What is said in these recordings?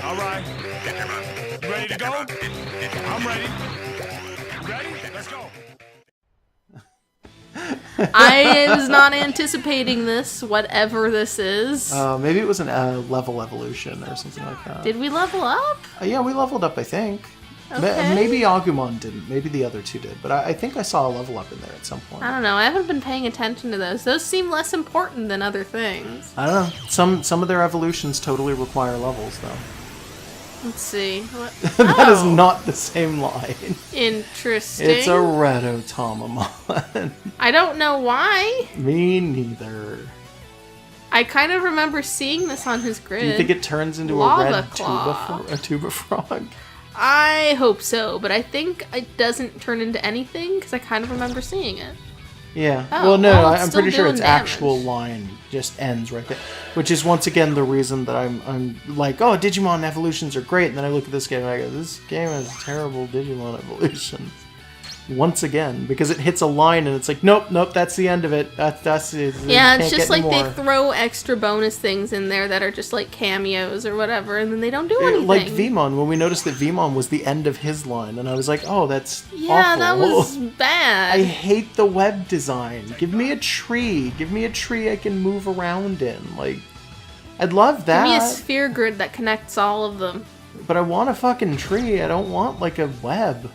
All right. Ready to go? I'm ready. Ready? Let's go. I was not anticipating this, whatever this is. Maybe it was an level evolution or something like that. Did we level up? Yeah, we leveled up, I think. Okay. Maybe Agumon didn't. Maybe the other two did. But I think I saw a level up in there at some point. I don't know. I haven't been paying attention to those. Those seem less important than other things. I don't know. Some of their evolutions totally require levels, though. Let's see. What? That is Oh, not the same line. interesting. It's a red Otamamon. I don't know why. Me neither. I kind of remember seeing this on his grid. Do you think it turns into Lava a red Claw. tuba frog? I hope so, but I think it doesn't turn into anything because I kind of remember seeing it. Yeah. Oh, well, no, well, it's I'm still pretty sure doing its damage. actual line just ends right there. Which is once again the reason that I'm like, oh, Digimon evolutions are great, and then I look at this game and I go, this game has terrible Digimon evolutions. Once again, because it hits a line and it's like, nope, that's the end of it. That's it. Yeah, Can't it's just get like any they more. throw extra bonus things in there that are just like cameos or whatever, and then they don't do anything. Like Vmon, when we noticed that Vmon was the end of his line, and I was like, oh, that's Yeah, awful. that was bad. I hate the web design. Give me a tree. Give me a tree I can move around in. Like, I'd love that. Give me a sphere grid that connects all of them. But I want a fucking tree. I don't want, like, a web.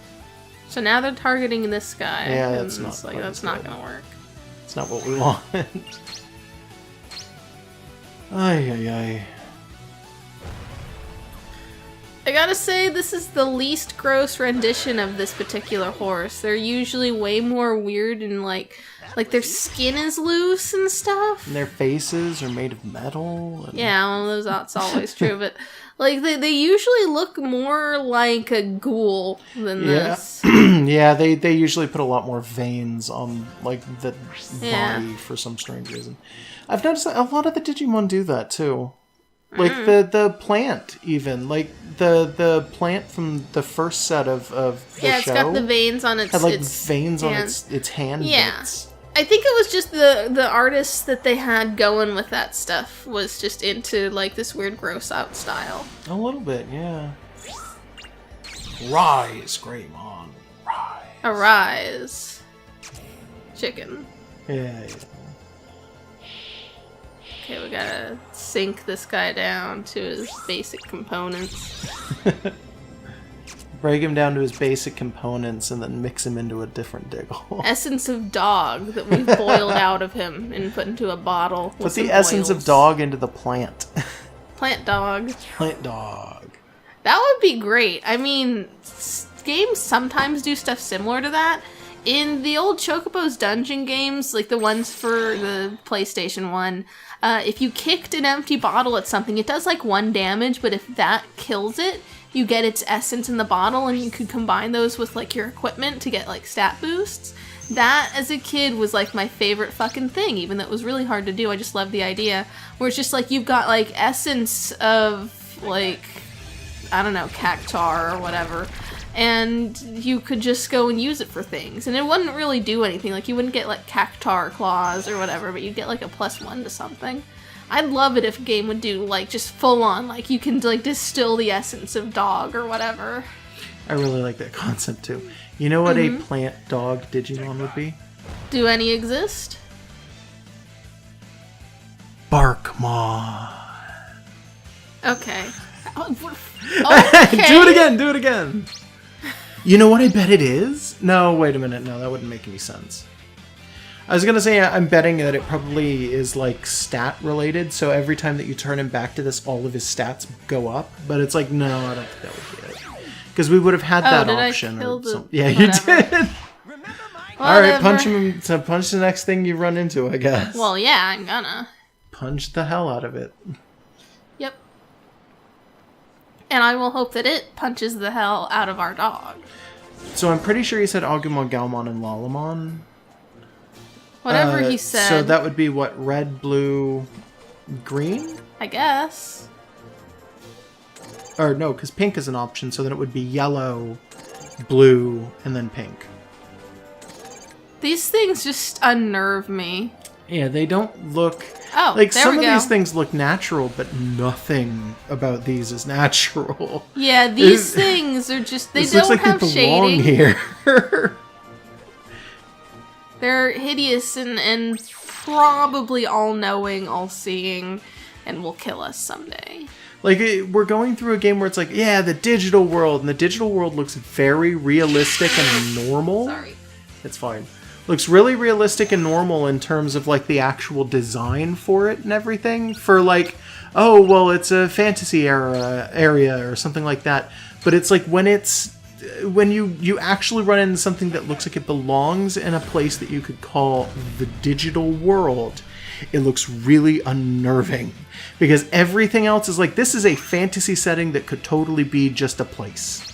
So now they're targeting this guy. Yeah, and that's not it's like quite that's as not good. gonna work. It's not what we want. Ay. I gotta say, this is the least gross rendition of this particular horse. They're usually way more weird and like their skin is loose and stuff. And their faces are made of metal. And... Yeah, well, that's always true, but like they usually look more like a ghoul than this. Yeah, they usually put a lot more veins on, like, the body for some strange reason. I've noticed that a lot of the Digimon do that, too. Like, the plant, even. Like, the plant from the first set of the show. Yeah, it's got the veins on its... had, like, its veins on hand. its hand bits. I think it was just the artists that they had going with that stuff was just into, like, this weird gross out style. A little bit, yeah. Rise, Greymon. Rise. Arise. Chicken. Yeah. Okay, we gotta sink this guy down to his basic components. Break him down to his basic components and then mix him into a different Diggle. Essence of dog that we've boiled out of him and put into a bottle. With Put the some essence oils. of dog into the plant. Plant dog. Plant dog. That would be great. I mean, games sometimes do stuff similar to that. In the old Chocobo's Dungeon games, like the ones for the PlayStation 1, if you kicked an empty bottle at something, it does like 1 damage, but if that kills it, you get its essence in the bottle, and you could combine those with like your equipment to get like stat boosts. That, as a kid, was like my favorite fucking thing, even though it was really hard to do. I just loved the idea. Where it's just like you've got like essence of like, I don't know, cactar or whatever, and you could just go and use it for things. And it wouldn't really do anything. Like, you wouldn't get like cactar claws or whatever, but you'd get like a +1 to something. I'd love it if a game would do like just full on, like you can like distill the essence of dog or whatever. I really like that concept too. You know what a plant dog Digimon would be? Do any exist? Barkmon. Okay. Okay. Do it again! You know what I bet it is? No, wait a minute. No, that wouldn't make any sense. I was gonna say, I'm betting that it probably is, like, stat related, so every time that you turn him back to this, all of his stats go up, but it's like, no, I don't think that would be it. Because we would have had that did I option. kill Or the- something. Yeah, whatever. you did! Alright, punch him, so punch the next thing you run into, I guess. Well, yeah, I'm gonna. Punch the hell out of it. Yep. And I will hope that it punches the hell out of our dog. So I'm pretty sure he said Agumon, Galmon, and Lalamon. Whatever he said. So that would be what? Red, blue, green? I guess. Or no, because pink is an option, so then it would be yellow, blue, and then pink. These things just unnerve me. Yeah, they don't look... Oh, Like, there some we of go. these things look natural, but nothing about these is natural. Yeah, these things are just, they This don't looks like have they belong shading. here. They're hideous and probably all-knowing, all-seeing, and will kill us someday. Like, we're going through a game where it's like, yeah, the digital world, and the digital world looks very realistic and normal. Sorry. It's fine. Looks really realistic and normal in terms of, like, the actual design for it and everything. For, like, oh, well, it's a fantasy area or something like that. But it's like when you actually run into something that looks like it belongs in a place that you could call the digital world, it looks really unnerving. Because everything else is like, this is a fantasy setting that could totally be just a place.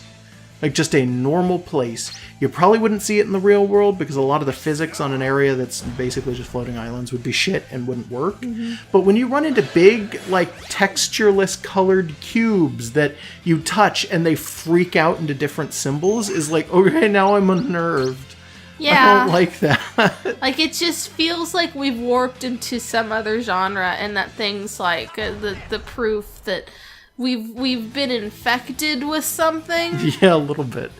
Like, just a normal place. You probably wouldn't see it in the real world because a lot of the physics on an area that's basically just floating islands would be shit and wouldn't work. Mm-hmm. But when you run into big, like, textureless colored cubes that you touch and they freak out into different symbols, is like, okay, now I'm unnerved. Yeah. I don't like that. Like, it just feels like we've warped into some other genre, and that thing's like the proof that we've been infected with something. Yeah, a little bit.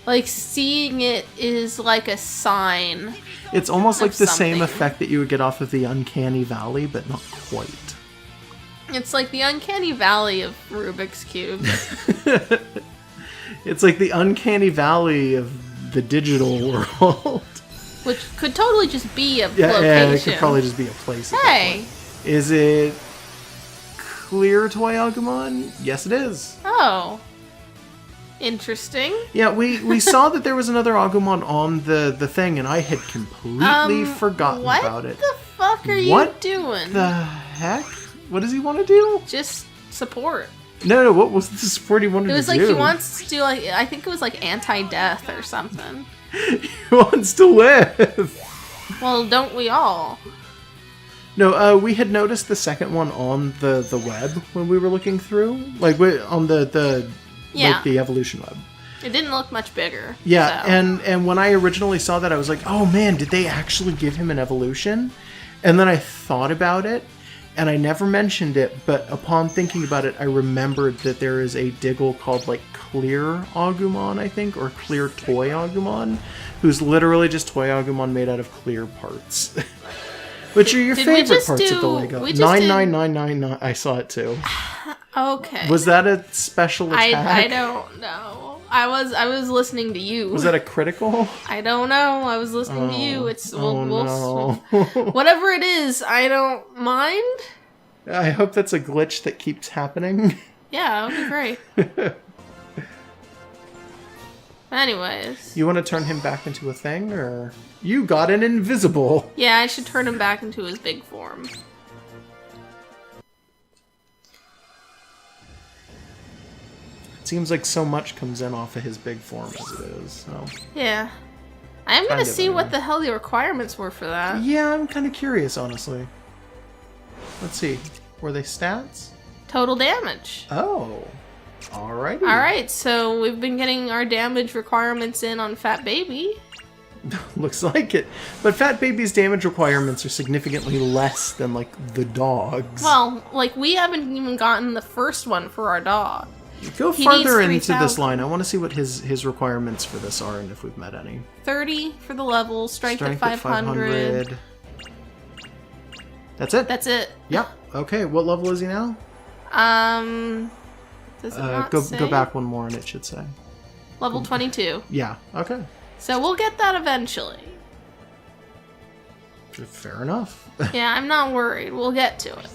Like, seeing it is like a sign. It's almost like the same something. effect that you would get off of the Uncanny Valley, but not quite. It's like the Uncanny Valley of Rubik's Cubes. It's like the Uncanny Valley of the digital world. Which could totally just be a Yeah, location. it could probably just be a place. Hey! Is it clear Toy Agumon? Yes, it is. Oh. Interesting. Yeah, we saw that there was another Agumon on the thing, and I had completely forgotten about it. What the fuck are you What doing? the heck? What does he want to do? Just support. No, what was the support he wanted to do? It was like he wants to do, like, I think it was like anti-death or something. He wants to live. Well, don't we all? No, we had noticed the second one on the web when we were looking through, like on the Yeah. like the evolution web. It didn't look much bigger. Yeah, so. and when I originally saw that, I was like, oh man, did they actually give him an evolution? And then I thought about it, and I never mentioned it, but upon thinking about it, I remembered that there is a Diggle called, like, Clear Agumon, I think, or Clear Toy Agumon, who's literally just Toy Agumon made out of clear parts. Which are your Did we favorite just parts do- of the Lego. we just 99999, I saw it too. Okay. Was that a special attack? I don't know. I was listening to you. Was that a critical? I don't know. I was listening to you. It's no. whatever it is. I don't mind. I hope that's a glitch that keeps happening. Yeah, that would be great. Anyways. You want to turn him back into a thing, or you got an invisible? Yeah, I should turn him back into his big form. It seems like so much comes in off of his big form as it is. So Yeah. I'm gonna Kind of, see what anyway. the hell the requirements were for that. yeah, I'm kind of curious, honestly. Let's see. Were they stats? Total damage. Oh, alrighty. Alright, so we've been getting our damage requirements in on Fat Baby. Looks like it. But Fat Baby's damage requirements are significantly less than, like, the dog's. Well, like, we haven't even gotten the first one for our dog. Go he farther needs into this 3,000. line. I want to see what his requirements for this are and if we've met any. 30 for the level, strength at 500. That's it? That's it. Yep. Okay, what level is he now? Does it not Go say? go back one more and it should say. Level 22. Yeah, okay. So we'll get that eventually. Fair enough. Yeah, I'm not worried. We'll get to it.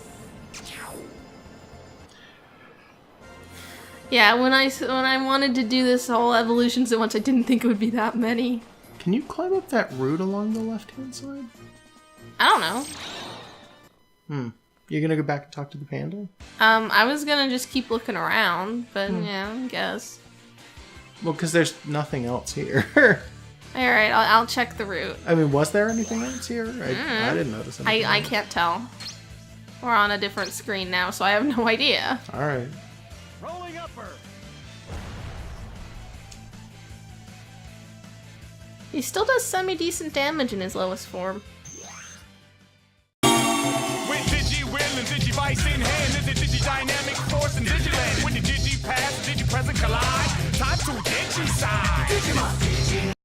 Yeah, when I wanted to do this whole evolutions at once, I didn't think it would be that many. Can you climb up that root along the left-hand side? I don't know. You gonna go back and talk to the panda? I was gonna just keep looking around, but yeah, I guess. Well, because there's nothing else here. Alright, I'll check the route. I mean, was there anything else here? I didn't notice anything. I can't tell. We're on a different screen now, so I have no idea. Alright. Rolling upper. He still does semi-decent damage in his lowest form. With Digivice in hand, is it digi-dynamic force and Digiland? When the digi-past, digi-present collide, time to digi-side. Digimon.